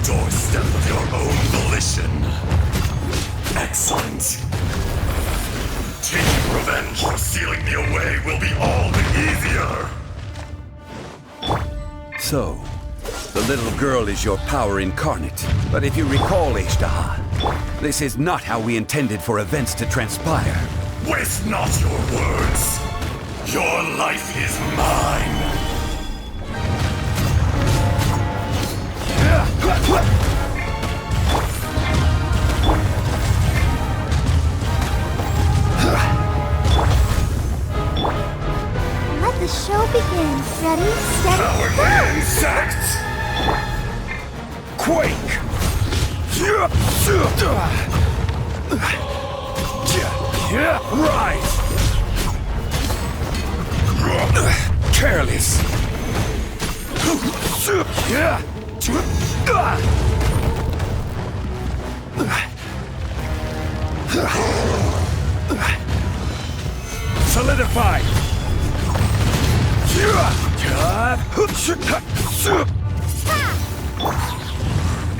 doorstep of your own volition. Excellent. Taking revenge for sealing me away will be all the easier. So, the little girl is your power incarnate. But if you recall, Аждахой, this is not how we intended for events to transpire. Waste not your words. Your life is mine. Let the show begin. Ready, steady, Cowardly insects! Quake! Rise! Careless! Solidify!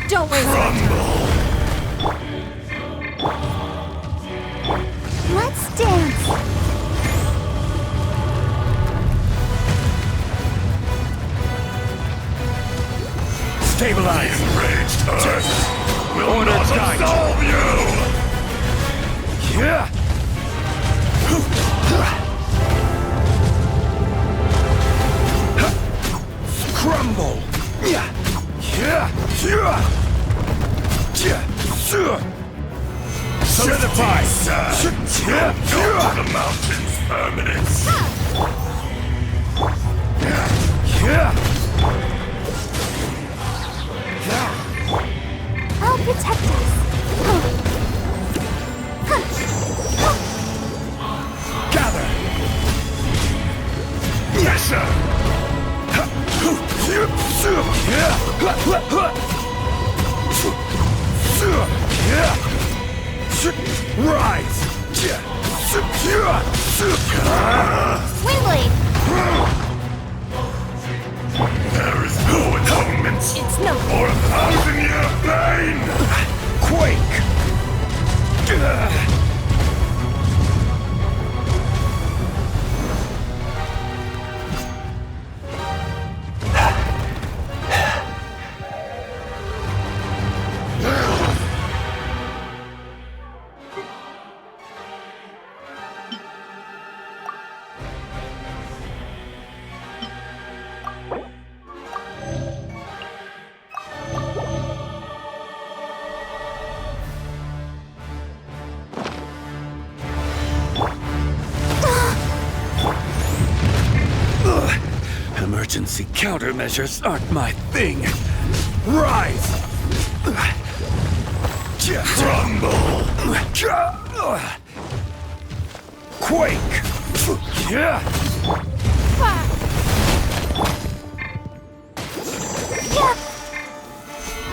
don't waste time. Let's dance. Stabilize! The enraged earth will Order not died. absolve you! Crumble! Solidify! Sands will go to the mountain's permanence. I'll protect us. Gather! Yes, sir! Rise! Wingblade! There is no atonement It's no for 1,000-year pain! Quake! Emergency countermeasures aren't my thing. Rise! Crumble! Quake!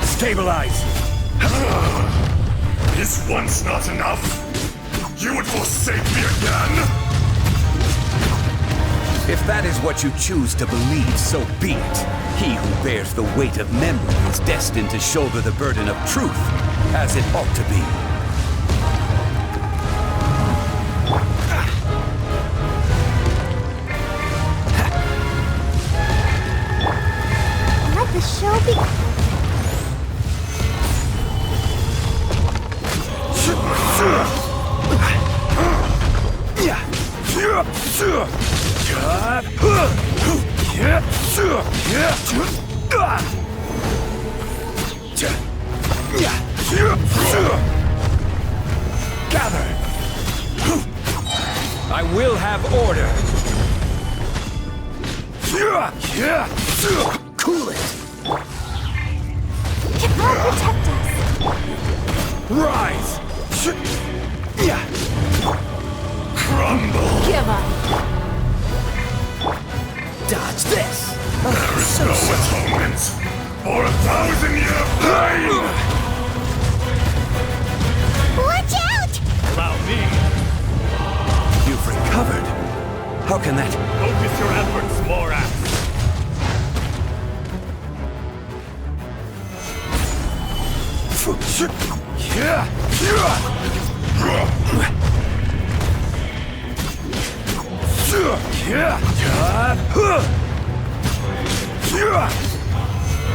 Stabilize! Is once not enough? You would forsake me again? If that is what you choose to believe, so be it. He who bears the weight of memory is destined to shoulder the burden of truth, as it ought to be. Let the show begin. Gather! I will have order! Cool it! I'll protect us. Rise! Crumble! Give up. Dodge this! There is no atonement for 1,000-year pain! Watch out! Allow me. You've recovered. How can that... Focus your efforts, Morax.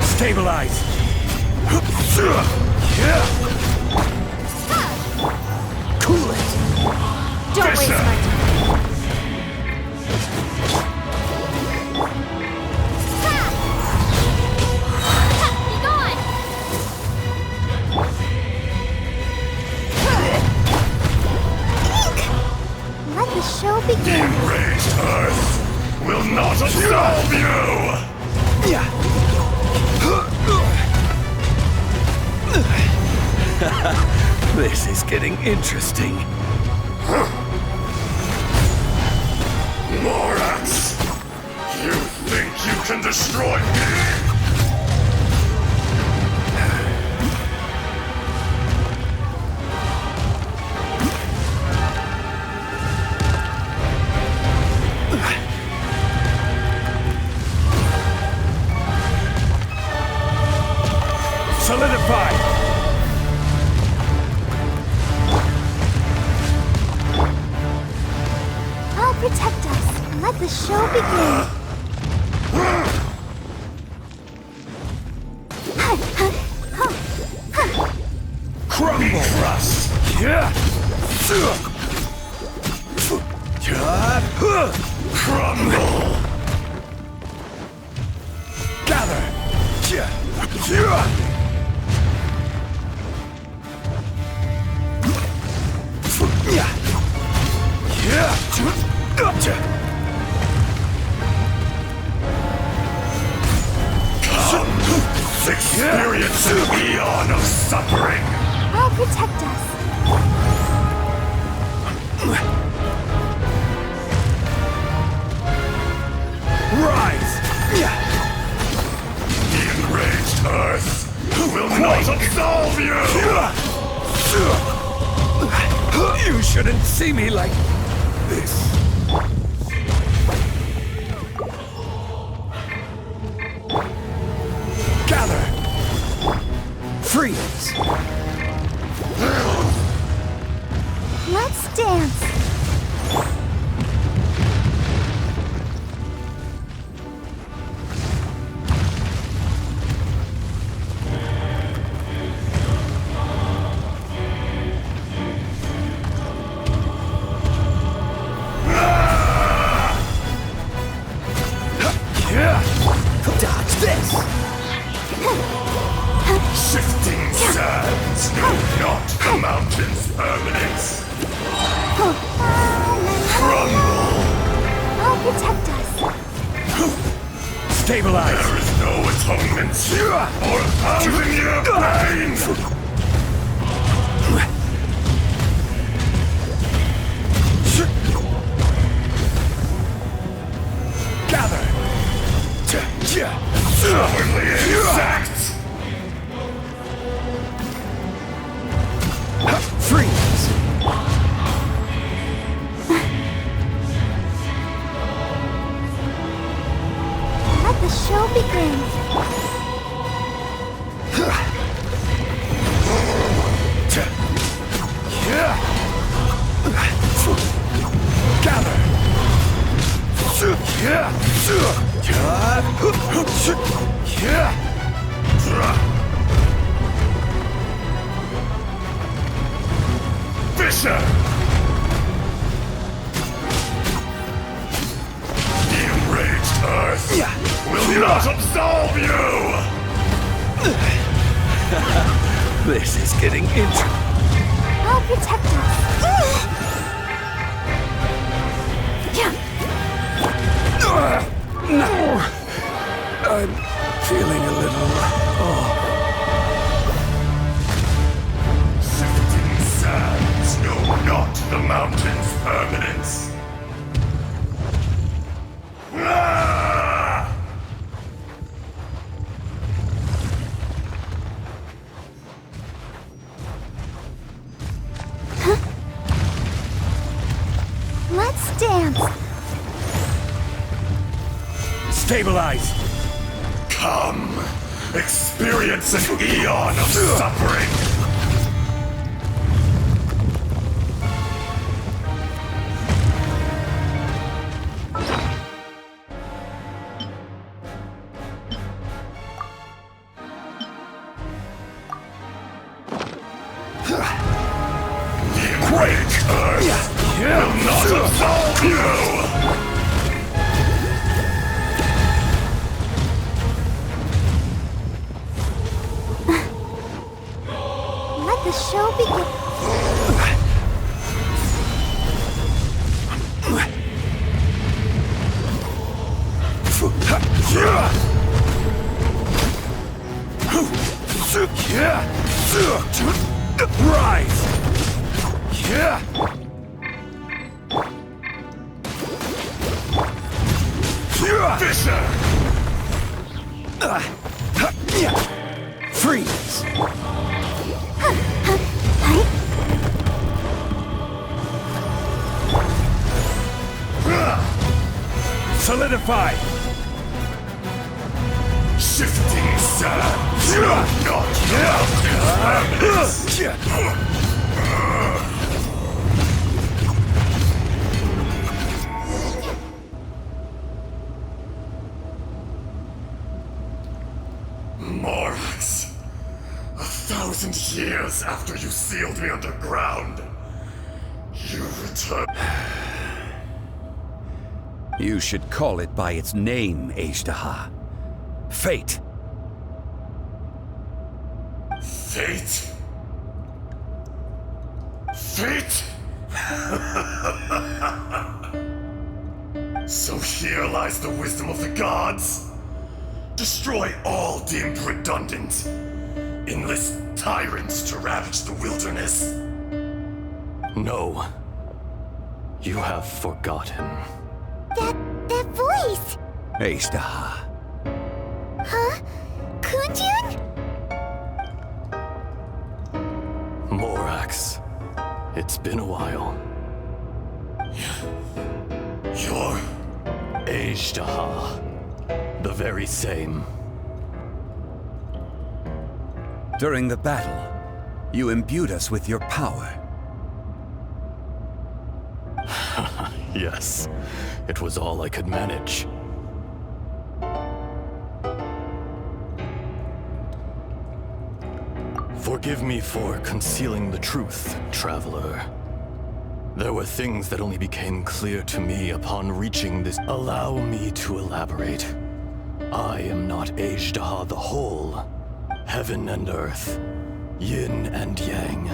Stabilize. Cool it. Don't waste my time. Be gone! Let the show The begin. enraged Earth will not absolve you! This is getting interesting. Morax! You think you can destroy me? Solidify! I'll protect us. Let the show begin. Crumble! Crust! Crumble! Gather! Experience an eon of suffering! I'll protect us. Rise! The enraged Earth will not absolve you! You shouldn't see me like this. Gather! Freeze! Let's dance. Dodge this! Shifting sands know not the mountain's permanence. Crumble! I'll protect us. Stabilize! There is no atonement for housing your pain! Gather! Stubbornly exact! Freeze! Let the show begin. Gather! Fisher! The enraged Earth will not absolve you! This is getting interesting. I'll protect us. No! I'm feeling a little... Shifting sands know not the mountain's permanence. Ah! Let's dance. Stabilize! Come, experience an eon of suffering. The great curse will not absolve you! Let the show begin. Rise! Fisher! Freeze! Solidify! Shifting sands will not melt its Morax, 1,000 years after you sealed me underground, you return. You should call it by its name, Аждахой. Fate. Fate? Fate? So here lies the wisdom of the gods. Destroy all deemed redundant. Enlist tyrants to ravage the wilderness. No. You have forgotten. That voice! Аждахой. Huh? Kunjun? Morax. It's been a while. You're... Аждахой. The very same. During the battle, you imbued us with your power. Yes. It was all I could manage. Forgive me for concealing the truth, traveler. There were things that only became clear to me upon reaching this. Allow me to elaborate. I am not Аждахой the whole. Heaven and earth, yin and yang,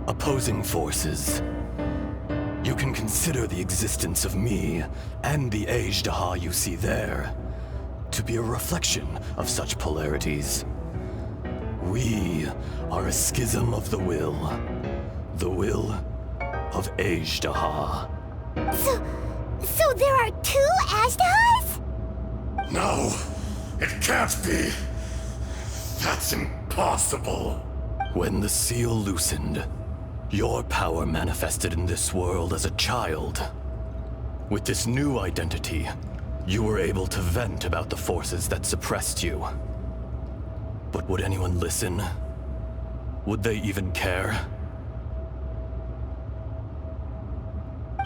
opposing forces. You can consider the existence of me and the Аждахой you see there to be a reflection of such polarities. We are a schism of the will of Аждахой. So there are two Ajdahoys? No, it can't be. That's impossible. When the seal loosened, your power manifested in this world as a child. With this new identity, you were able to vent about the forces that suppressed you. But would anyone listen? Would they even care?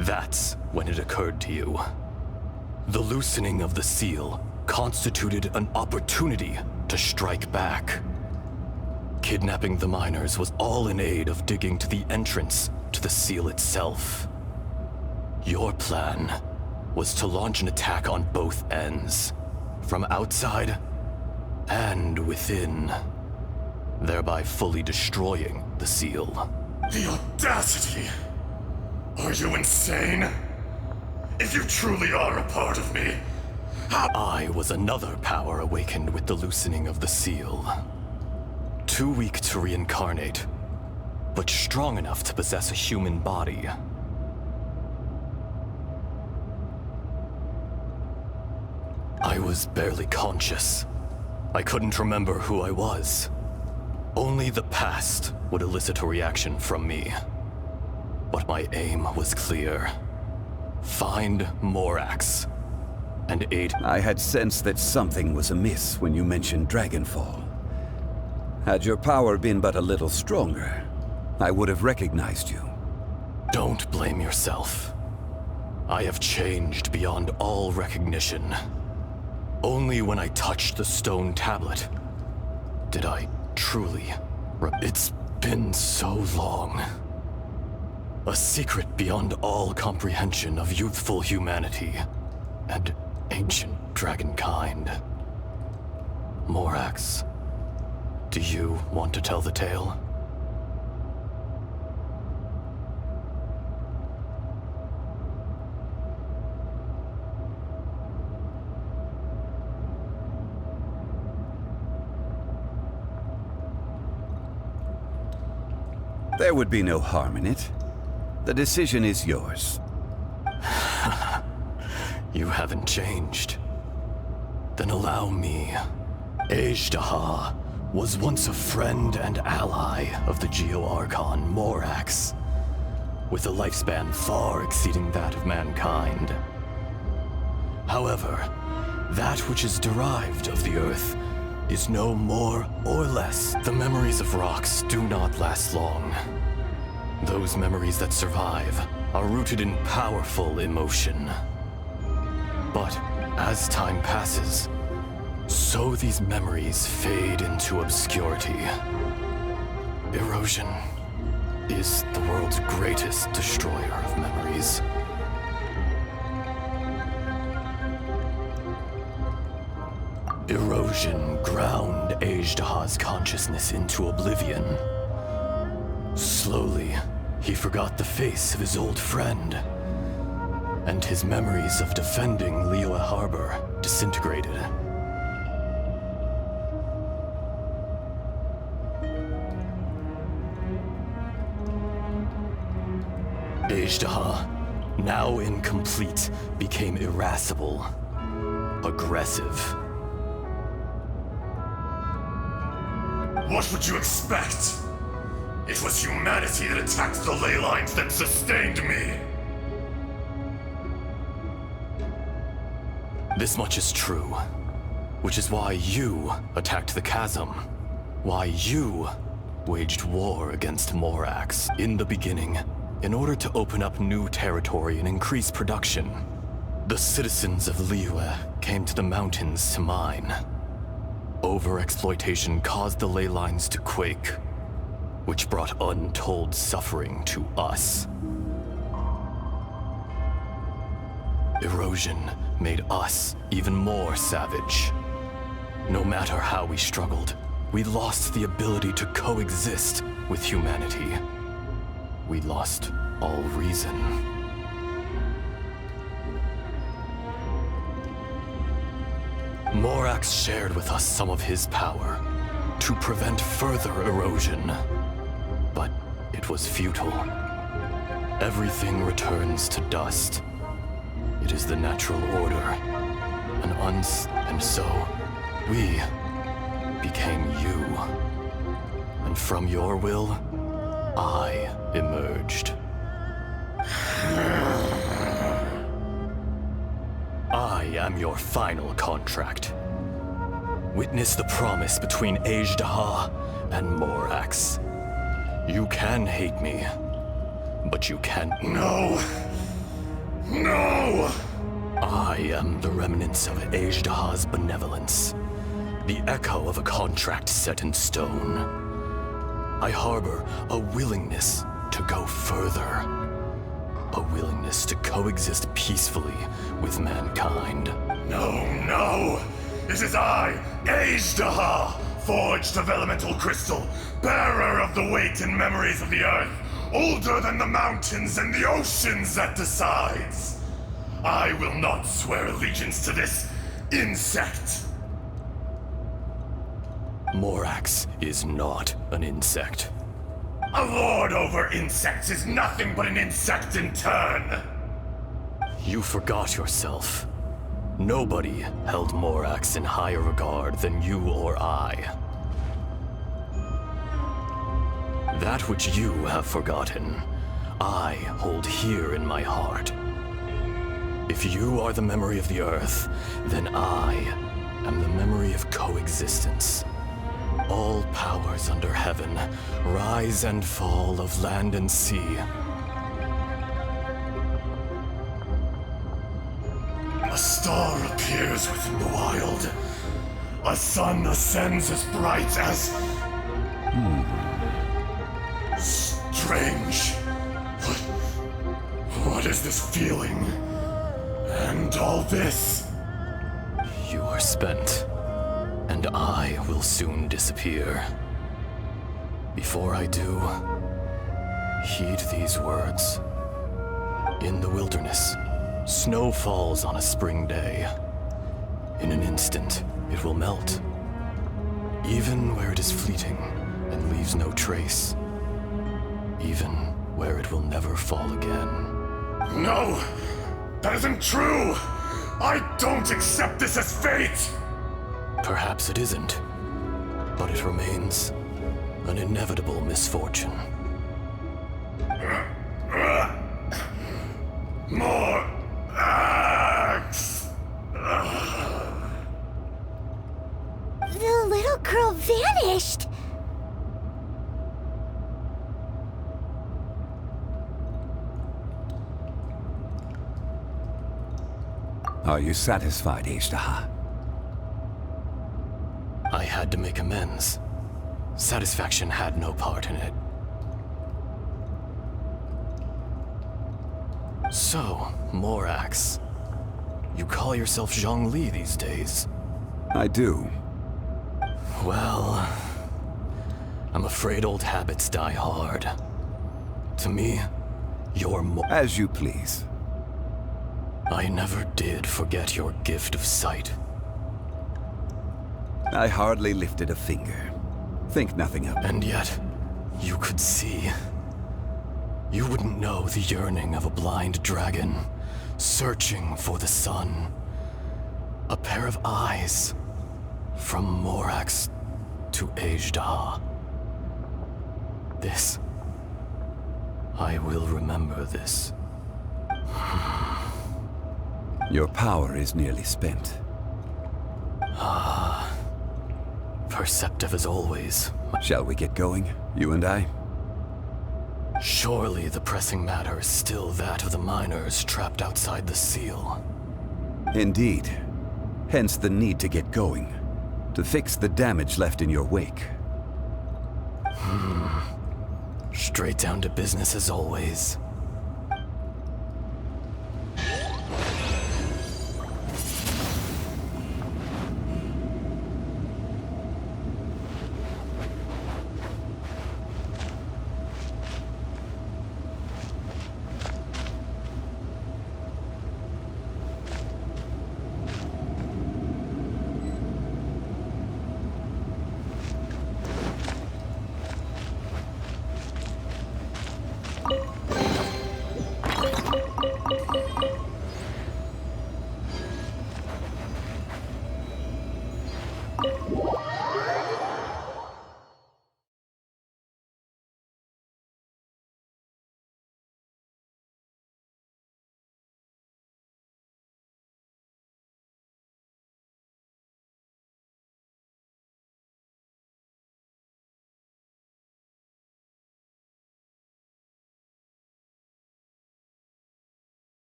That's when it occurred to you. The loosening of the seal constituted an opportunity to strike back. Kidnapping the miners was all in aid of digging to the entrance to the seal itself. Your plan was to launch an attack on both ends, from outside and within, thereby fully destroying the seal. The audacity! Are you insane? If you truly are a part of me, how— I was another power awakened with the loosening of the seal. Too weak to reincarnate, but strong enough to possess a human body. I was barely conscious. I couldn't remember who I was. Only the past would elicit a reaction from me. But my aim was clear. Find Morax and aid. I had sensed that something was amiss when you mentioned Dragonfall. Had your power been but a little stronger, I would have recognized you. Don't blame yourself. I have changed beyond all recognition. Only when I touched the stone tablet did I truly... It's been so long. A secret beyond all comprehension of youthful humanity and ancient dragonkind. Morax, do you want to tell the tale? There would be no harm in it. The decision is yours. You haven't changed. Then allow me. Ajdaha was once a friend and ally of the Geo-Archon Morax, with a lifespan far exceeding that of mankind. However, that which is derived of the Earth is no more or less. The memories of rocks do not last long. Those memories that survive are rooted in powerful emotion. But as time passes, so these memories fade into obscurity. Erosion is the world's greatest destroyer of memories. Erosion ground Ajdaha's consciousness into oblivion. Slowly, he forgot the face of his old friend, and his memories of defending Liyue Harbor disintegrated. Ajdaha, now incomplete, became irascible, aggressive. What would you expect? It was humanity that attacked the ley lines that sustained me. This much is true, which is why you attacked the chasm. Why you waged war against Morax in the beginning, in order to open up new territory and increase production. The citizens of Liyue came to the mountains to mine. Overexploitation caused the ley lines to quake, which brought untold suffering to us. Erosion made us even more savage. No matter how we struggled, we lost the ability to coexist with humanity. We lost all reason. Morax shared with us some of his power to prevent further erosion, but it was futile. Everything returns to dust. It is the natural order, and so we became you. And from your will, I emerged. I am your final contract. Witness the promise between Ajdaha and Morax. You can hate me, but you can't. No! No! I am the remnants of Ajdaha's benevolence, the echo of a contract set in stone. I harbor a willingness to go further. A willingness to coexist peacefully with mankind. No! It is I, Ajdaha, forged of elemental crystal, bearer of the weight and memories of the earth, older than the mountains and the oceans that decides. I will not swear allegiance to this insect. Morax is not an insect. A lord over insects is nothing but an insect in turn. You forgot yourself. Nobody held Morax in higher regard than you or I. That which you have forgotten, I hold here in my heart. If you are the memory of the Earth, then I am the memory of coexistence. All powers under heaven, rise and fall of land and sea. A star appears within the wild. A sun ascends as bright as... strange. What is this feeling? And all this? You are spent, and I will soon disappear. Before I do, heed these words. In the wilderness, snow falls on a spring day. In an instant, it will melt. Even where it is fleeting and leaves no trace. Even where it will never fall again. No! That isn't true! I don't accept this as fate! Perhaps it isn't, but it remains an inevitable misfortune. More axe! The little girl vanished! Are you satisfied, Аждахой? I had to make amends. Satisfaction had no part in it. So, Morax. You call yourself Zhongli these days? I do. Well, I'm afraid old habits die hard. To me, you're more. As you please. I never did forget your gift of sight. I hardly lifted a finger. Think nothing of it. And yet, you could see. You wouldn't know the yearning of a blind dragon, searching for the sun. A pair of eyes, from Morax to Ajdah. This. I will remember this. Your power is nearly spent. Perceptive as always. Shall we get going, you and I? Surely the pressing matter is still that of the miners trapped outside the seal. Indeed. Hence the need to get going. To fix the damage left in your wake. Straight down to business as always.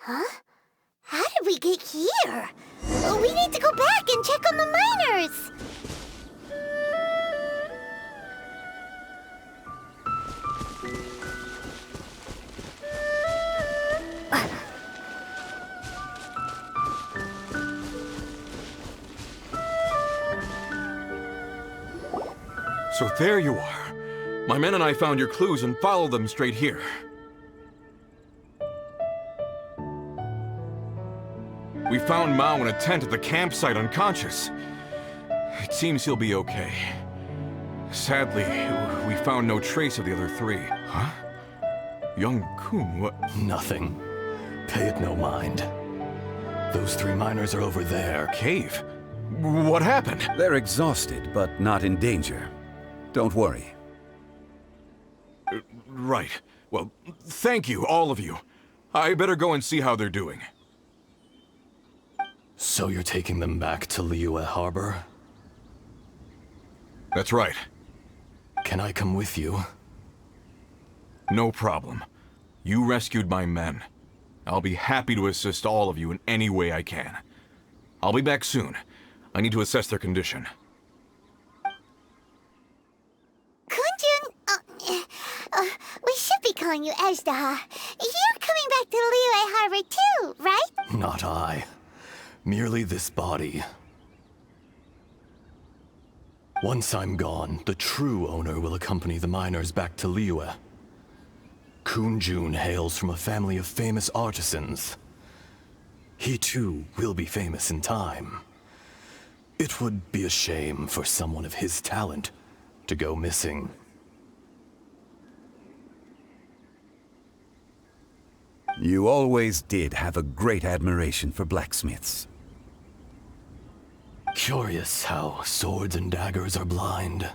Huh? How did we get here? We need to go back and check on the miners! So there you are. My men and I found your clues and followed them straight here. We found Mao in a tent at the campsite unconscious. It seems he'll be okay. Sadly, we found no trace of the other three. Huh? Young Kun, what? Nothing. Pay it no mind. Those three miners are over there. Cave? What happened? They're exhausted, but not in danger. Don't worry. Right. Well, thank you, all of you. I better go and see how they're doing. So you're taking them back to Liyue Harbor? That's right. Can I come with you? No problem. You rescued my men. I'll be happy to assist all of you in any way I can. I'll be back soon. I need to assess their condition. Kunjun, we should be calling you Ajdaha. You're coming back to Liyue Harbor too, right? Not I. Merely this body. Once I'm gone, the true owner will accompany the miners back to Liyue. Kunjun hails from a family of famous artisans. He too will be famous in time. It would be a shame for someone of his talent to go missing. You always did have a great admiration for blacksmiths. Curious how swords and daggers are blind,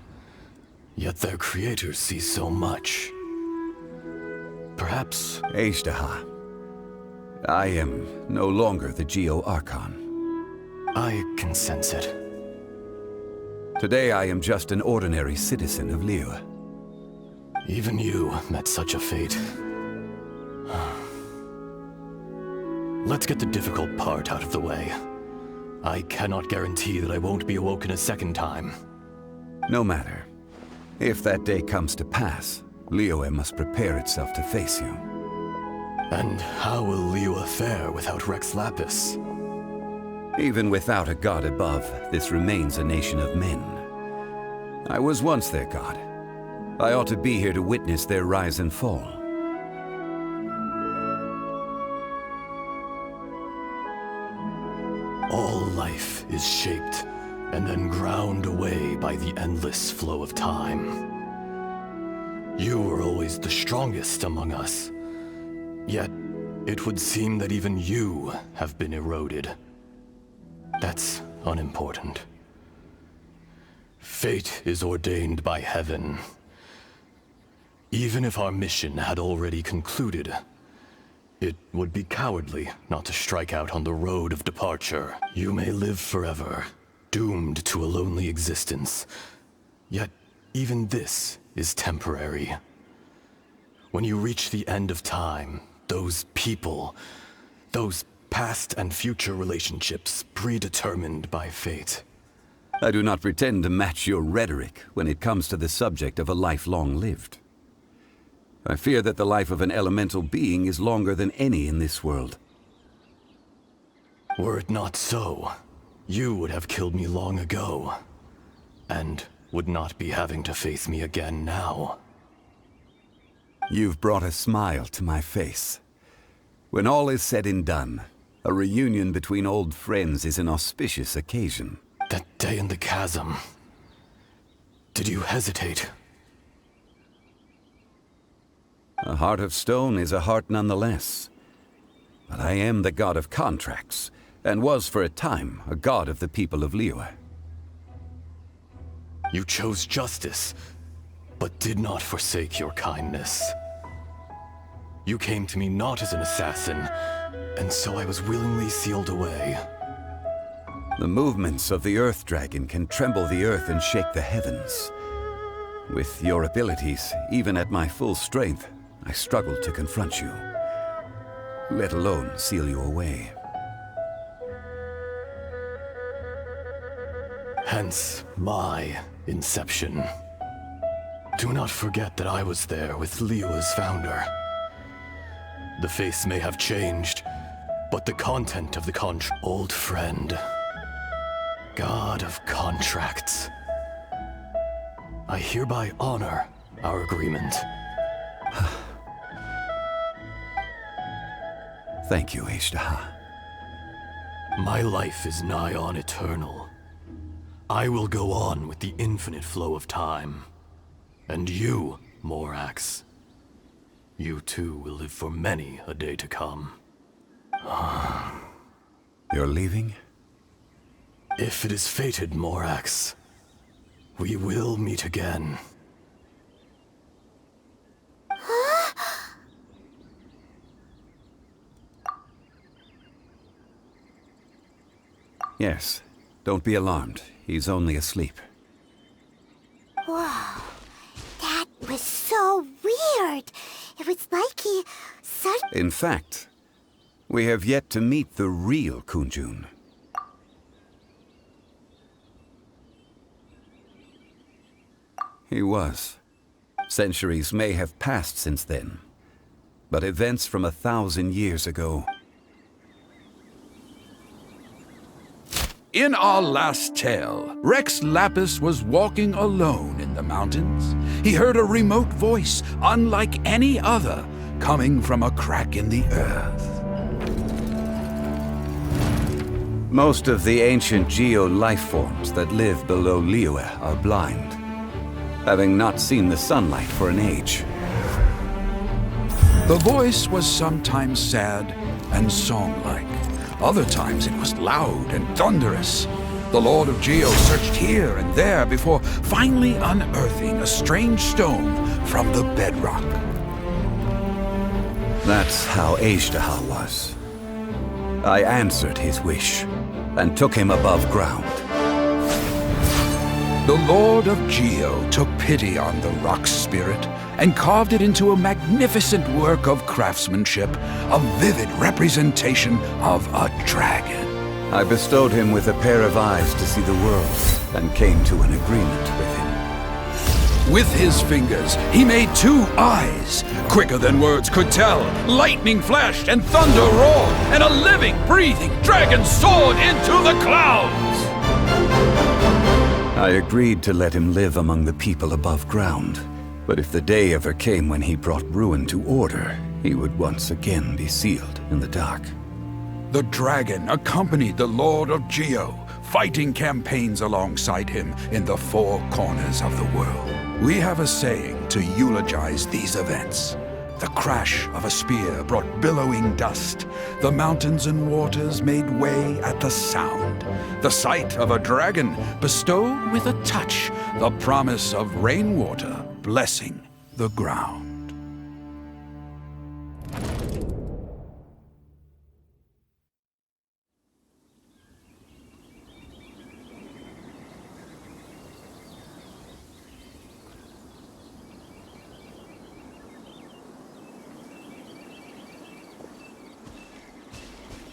yet their creators see so much. Perhaps... Ajdaha, I am no longer the Geo-Archon. I can sense it. Today I am just an ordinary citizen of Liyue. Even you met such a fate. Let's get the difficult part out of the way. I cannot guarantee that I won't be awoken a second time. No matter. If that day comes to pass, Liyue must prepare itself to face you. And how will Liyue fare without Rex Lapis? Even without a god above, this remains a nation of men. I was once their god. I ought to be here to witness their rise and fall. All life is shaped and then ground away by the endless flow of time. You were always the strongest among us. Yet, it would seem that even you have been eroded. That's unimportant. Fate is ordained by heaven. Even if our mission had already concluded, it would be cowardly not to strike out on the road of departure. You may live forever, doomed to a lonely existence. Yet, even this is temporary. When you reach the end of time, those people, those past and future relationships predetermined by fate. I do not pretend to match your rhetoric when it comes to the subject of a life long lived. I fear that the life of an elemental being is longer than any in this world. Were it not so, you would have killed me long ago, and would not be having to face me again now. You've brought a smile to my face. When all is said and done, a reunion between old friends is an auspicious occasion. That day in the chasm. Did you hesitate? A heart of stone is a heart nonetheless. But I am the god of contracts, and was for a time a god of the people of Liyue. You chose justice, but did not forsake your kindness. You came to me not as an assassin, and so I was willingly sealed away. The movements of the Earth Dragon can tremble the earth and shake the heavens. With your abilities, even at my full strength, I struggled to confront you, let alone seal you away. Hence my inception. Do not forget that I was there with Liyue's founder. The face may have changed, but the content of the contract... Old friend. God of contracts. I hereby honor our agreement. Thank you, Ajdaha. My life is nigh on eternal. I will go on with the infinite flow of time. And you, Morax, you too will live for many a day to come. You're leaving? If it is fated, Morax, we will meet again. Yes. Don't be alarmed. He's only asleep. Whoa. That was so weird. It was like he... In fact, We have yet to meet the real Kunjun. He was. Centuries may have passed since then, but events from 1,000 years ago. In our last tale, Rex Lapis was walking alone in the mountains. He heard a remote voice, unlike any other, coming from a crack in the earth. Most of the ancient geo-life forms that live below Liyue are blind, having not seen the sunlight for an age. The voice was sometimes sad and song-like. Other times it was loud and thunderous. The Lord of Geo searched here and there before finally unearthing a strange stone from the bedrock. That's how Ajdaha was. I answered his wish and took him above ground. The Lord of Geo took pity on the rock spirit and carved it into a magnificent work of craftsmanship, a vivid representation of a dragon. I bestowed him with a pair of eyes to see the world and came to an agreement with him. With his fingers, he made 2 eyes. Quicker than words could tell, lightning flashed and thunder roared, and a living, breathing dragon soared into the clouds. I agreed to let him live among the people above ground. But if the day ever came when he brought ruin to order, he would once again be sealed in the dark. The dragon accompanied the Lord of Geo, fighting campaigns alongside him in the 4 corners of the world. We have a saying to eulogize these events. The crash of a spear brought billowing dust. The mountains and waters made way at the sound. The sight of a dragon bestowed with a touch the promise of rainwater blessing the ground.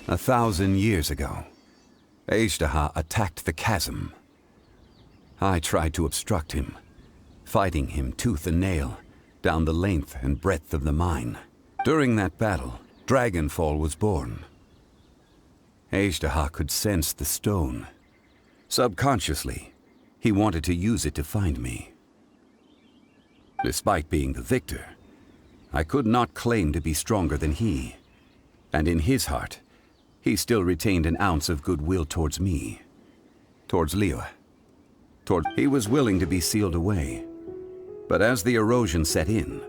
A 1,000 years ago, Ajdaha attacked the chasm. I tried to obstruct him, fighting him tooth and nail down the length and breadth of the mine. During that battle, Dragonfall was born. Ajdaha could sense the stone. Subconsciously, he wanted to use it to find me. Despite being the victor, I could not claim to be stronger than he. And in his heart, he still retained an ounce of goodwill towards me. Towards Liyue. He was willing to be sealed away. But as the erosion set in,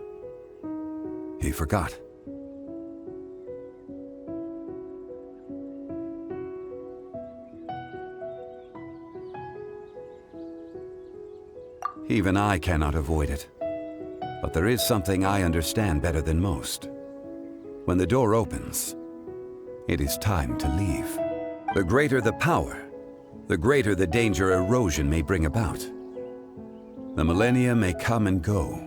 he forgot. Even I cannot avoid it. But there is something I understand better than most. When the door opens, it is time to leave. The greater the power, the greater the danger erosion may bring about. The millennia may come and go,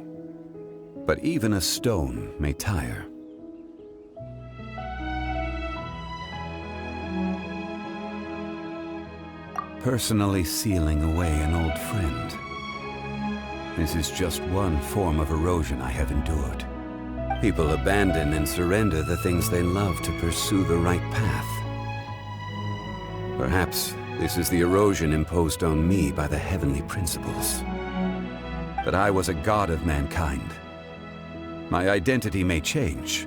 but even a stone may tire. Personally sealing away an old friend. This is just one form of erosion I have endured. People abandon and surrender the things they love to pursue the right path. Perhaps this is the erosion imposed on me by the heavenly principles. But I was a god of mankind. My identity may change,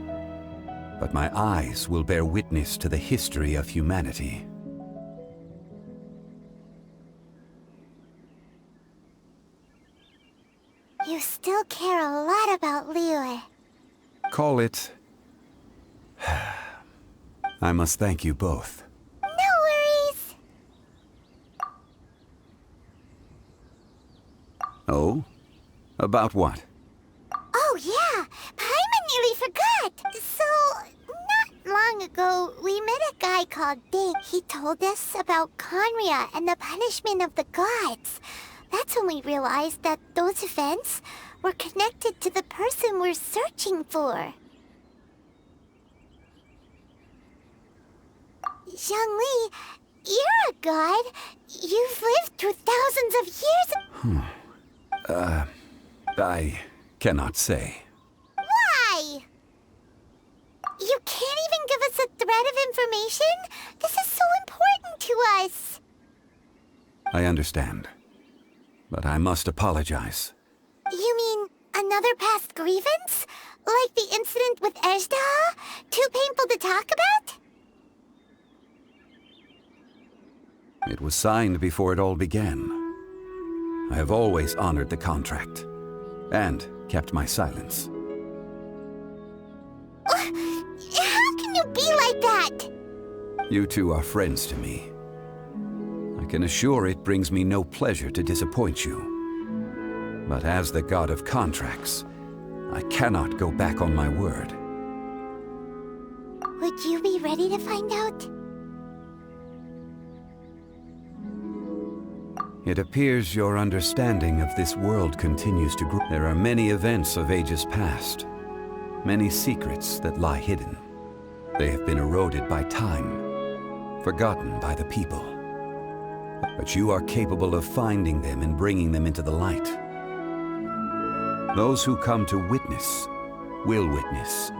but my eyes will bear witness to the history of humanity. You still care a lot about Liyue. Call it... I must thank you both. No worries. Oh? About what? Oh yeah, Paimon nearly forgot. So, not long ago, we met a guy called Dig. He told us about Conria and the punishment of the gods. That's when we realized that those events were connected to the person we're searching for. Zhongli, you're a god. You've lived through thousands of years. I cannot say. Why? You can't even give us a thread of information? This is so important to us. I understand. But I must apologize. You mean another past grievance? Like the incident with Ajdah? Too painful to talk about? It was signed before it all began. I have always honored the contract. And kept my silence. How can you be like that? You two are friends to me. I can assure it brings me no pleasure to disappoint you. But as the god of contracts, I cannot go back on my word. Would you be ready to find out? It appears your understanding of this world continues to grow. There are many events of ages past, many secrets that lie hidden. They have been eroded by time, forgotten by the people. But you are capable of finding them and bringing them into the light. Those who come to witness will witness.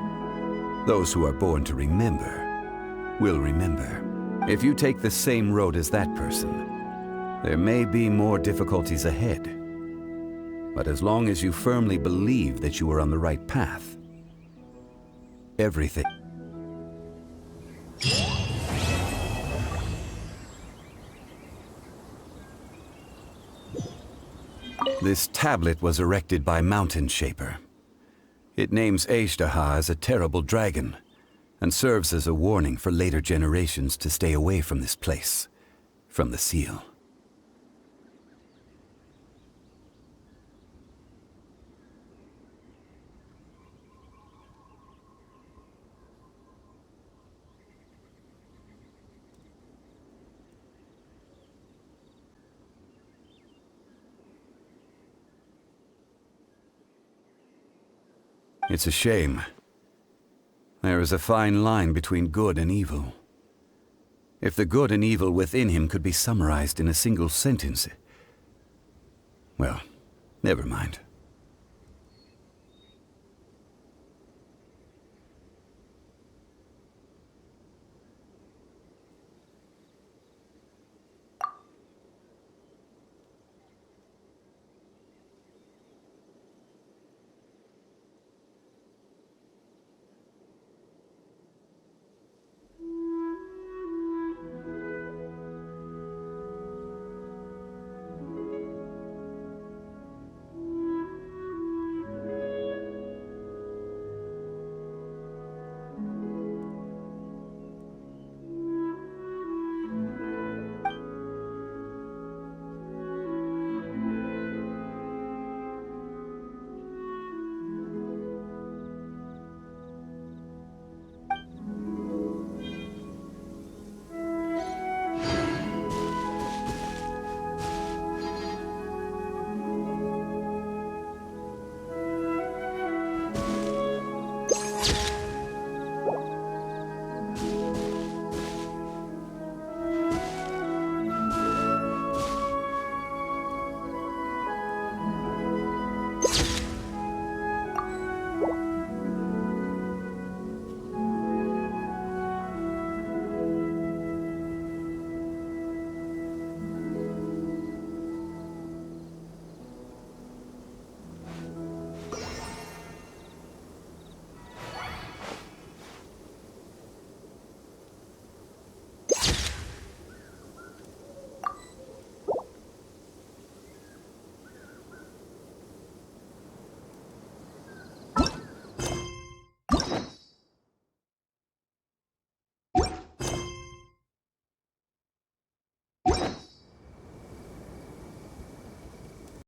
Those who are born to remember will remember. If you take the same road as that person, there may be more difficulties ahead. But as long as you firmly believe that you are on the right path, everything... This tablet was erected by Mountain Shaper. It names Ajdaha as a terrible dragon, and serves as a warning for later generations to stay away from this place, from the seal. It's a shame. There is a fine line between good and evil. If the good and evil within him could be summarized in a single sentence... Well, never mind.